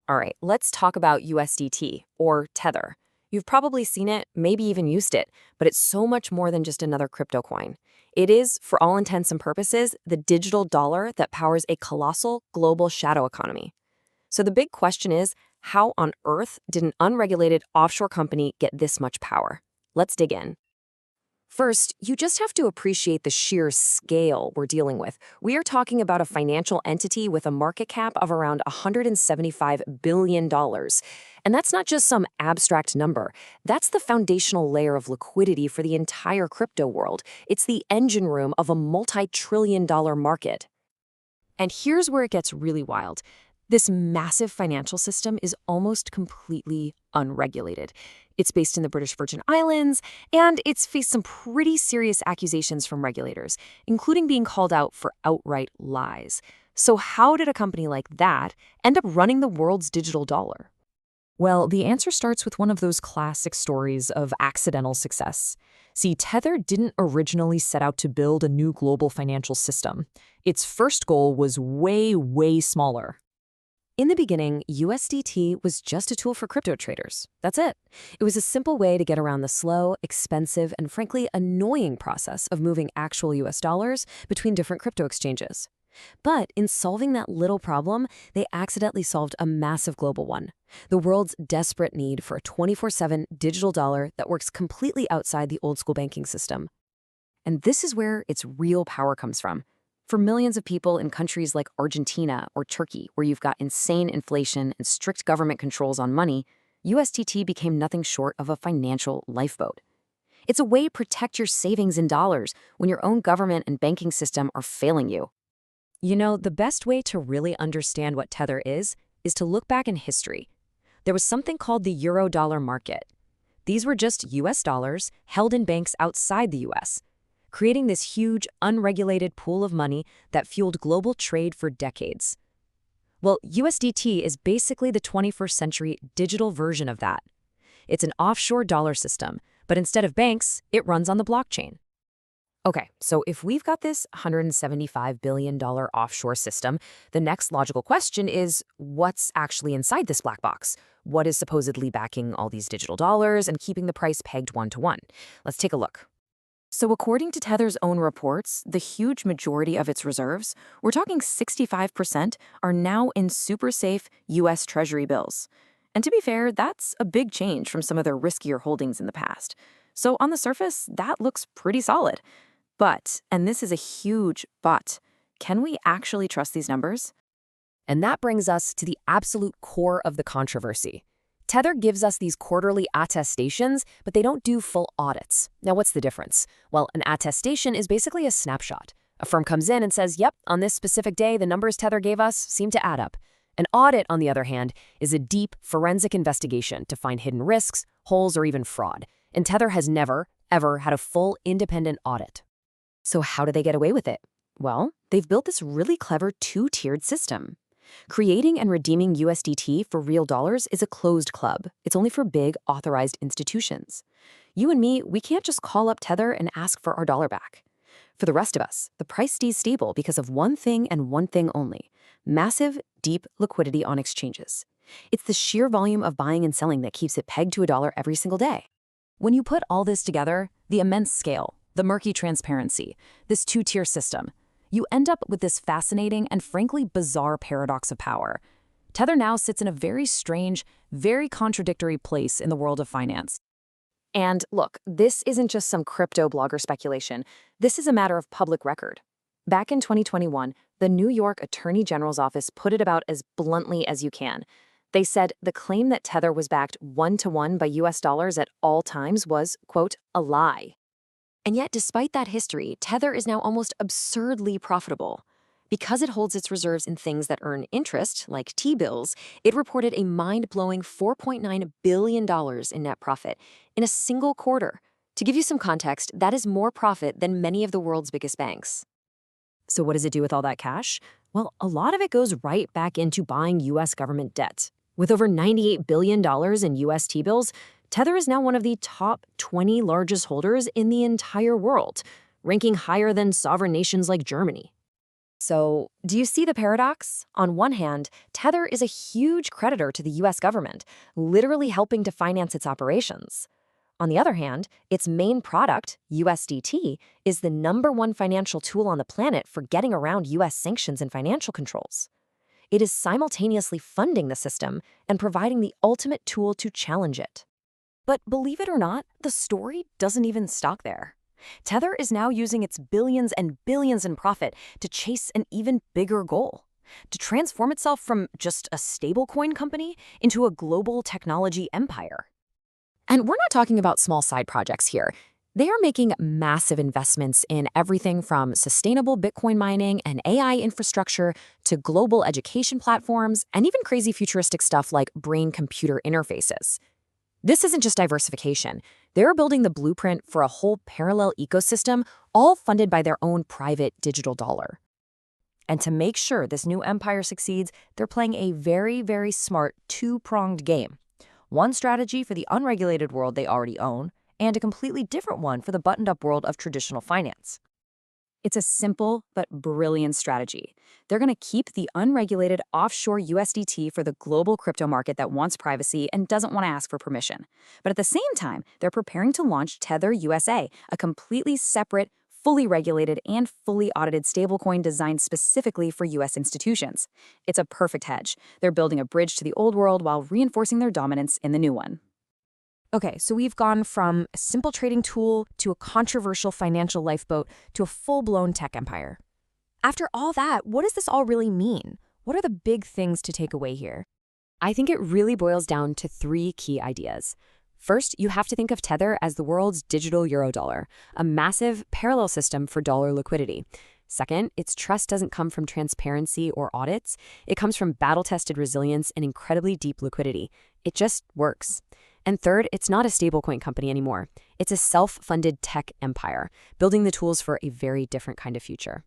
All right, let's talk about USDT, or Tether. You've probably seen it, maybe even used it, but it's so much more than just another crypto coin. It is, for all intents and purposes, the digital dollar that powers a colossal global shadow economy. So the big question is, how on earth did an unregulated offshore company get this much power? Let's dig in. First, you just have to appreciate the sheer scale we're dealing with. We are talking about a financial entity with a market cap of around $175 billion. And that's not just some abstract number. That's the foundational layer of liquidity for the entire crypto world. It's the engine room of a multi-trillion-dollar market. And here's where it gets really wild. This massive financial system is almost completely unregulated. It's based in the British Virgin Islands, and it's faced some pretty serious accusations from regulators, including being called out for outright lies. So how did a company like that end up running the world's digital dollar? Well, the answer starts with one of those classic stories of accidental success. See, Tether didn't originally set out to build a new global financial system. Its first goal was way, way smaller. In the beginning, USDT was just a tool for crypto traders. That's it. It was a simple way to get around the slow, expensive, and frankly annoying process of moving actual US dollars between different crypto exchanges. But in solving that little problem, they accidentally solved a massive global one: the world's desperate need for a 24/7 digital dollar that works completely outside the old-school banking system. And this is where its real power comes from. For millions of people in countries like Argentina or Turkey, where you've got insane inflation and strict government controls on money, USDT became nothing short of a financial lifeboat. It's a way to protect your savings in dollars when your own government and banking system are failing you. You know, the best way to really understand what Tether is to look back in history. There was something called the euro-dollar market. These were just US dollars held in banks outside the US, creating this huge, unregulated pool of money that fueled global trade for decades. Well, USDT is basically the 21st century digital version of that. It's an offshore dollar system, but instead of banks, it runs on the blockchain. Okay, so if we've got this $175 billion offshore system, the next logical question is, what's actually inside this black box? What is supposedly backing all these digital dollars and keeping the price pegged one-to-one? Let's take a look. So according to Tether's own reports, the huge majority of its reserves, we're talking 65%, are now in super safe US Treasury bills. And to be fair, that's a big change from some of their riskier holdings in the past. So on the surface, that looks pretty solid. But, and this is a huge but, can we actually trust these numbers? And that brings us to the absolute core of the controversy. Tether gives us these quarterly attestations, but they don't do full audits. Now, what's the difference? Well, an attestation is basically a snapshot. A firm comes in and says, yep, on this specific day, the numbers Tether gave us seem to add up. An audit, on the other hand, is a deep forensic investigation to find hidden risks, holes, or even fraud. And Tether has never, ever had a full independent audit. So how do they get away with it? Well, they've built this really clever two-tiered system. Creating and redeeming USDT for real dollars is a closed club. It's only for big, authorized institutions. You and me, we can't just call up Tether and ask for our dollar back. For the rest of us, the price stays stable because of one thing and one thing only: massive, deep liquidity on exchanges. It's the sheer volume of buying and selling that keeps it pegged to a dollar every single day. When you put all this together, the immense scale, the murky transparency, this two-tier system, you end up with this fascinating and frankly bizarre paradox of power. Tether now sits in a very strange, very contradictory place in the world of finance. And look, this isn't just some crypto blogger speculation. This is a matter of public record. Back in 2021, the New York Attorney General's office put it about as bluntly as you can. They said the claim that Tether was backed one-to-one by US dollars at all times was, quote, a lie. And yet, despite that history, Tether is now almost absurdly profitable. Because it holds its reserves in things that earn interest, like T-bills, it reported a mind-blowing $4.9 billion in net profit in a single quarter. To give you some context, that is more profit than many of the world's biggest banks. So what does it do with all that cash? Well, a lot of it goes right back into buying US government debt. With over $98 billion in US T-bills, Tether is now one of the top 20 largest holders in the entire world, ranking higher than sovereign nations like Germany. So, do you see the paradox? On one hand, Tether is a huge creditor to the US government, literally helping to finance its operations. On the other hand, its main product, USDT, is the #1 financial tool on the planet for getting around US sanctions and financial controls. It is simultaneously funding the system and providing the ultimate tool to challenge it. But believe it or not, the story doesn't even stop there. Tether is now using its billions and billions in profit to chase an even bigger goal: to transform itself from just a stablecoin company into a global technology empire. And we're not talking about small side projects here. They are making massive investments in everything from sustainable Bitcoin mining and AI infrastructure to global education platforms and even crazy futuristic stuff like brain-computer interfaces. This isn't just diversification. They're building the blueprint for a whole parallel ecosystem, all funded by their own private digital dollar. And to make sure this new empire succeeds, they're playing a very, very smart two-pronged game. One strategy for the unregulated world they already own, and a completely different one for the buttoned-up world of traditional finance. It's a simple but brilliant strategy. They're going to keep the unregulated offshore USDT for the global crypto market that wants privacy and doesn't want to ask for permission. But at the same time, they're preparing to launch Tether USA, a completely separate, fully regulated, and fully audited stablecoin designed specifically for US institutions. It's a perfect hedge. They're building a bridge to the old world while reinforcing their dominance in the new one. Okay, so we've gone from a simple trading tool to a controversial financial lifeboat to a full-blown tech empire. After all that, what does this all really mean? What are the big things to take away here? I think it really boils down to 3 key ideas. First, you have to think of Tether as the world's digital eurodollar, a massive parallel system for dollar liquidity. Second, its trust doesn't come from transparency or audits. It comes from battle-tested resilience and incredibly deep liquidity. It just works. And third, it's not a stablecoin company anymore. It's a self-funded tech empire, building the tools for a very different kind of future.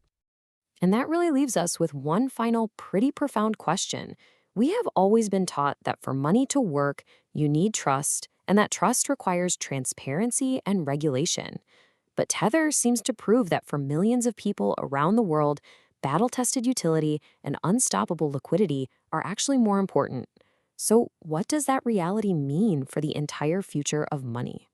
And that really leaves us with one final pretty profound question. We have always been taught that for money to work, you need trust, and that trust requires transparency and regulation. But Tether seems to prove that for millions of people around the world, battle-tested utility and unstoppable liquidity are actually more important. So what does that reality mean for the entire future of money?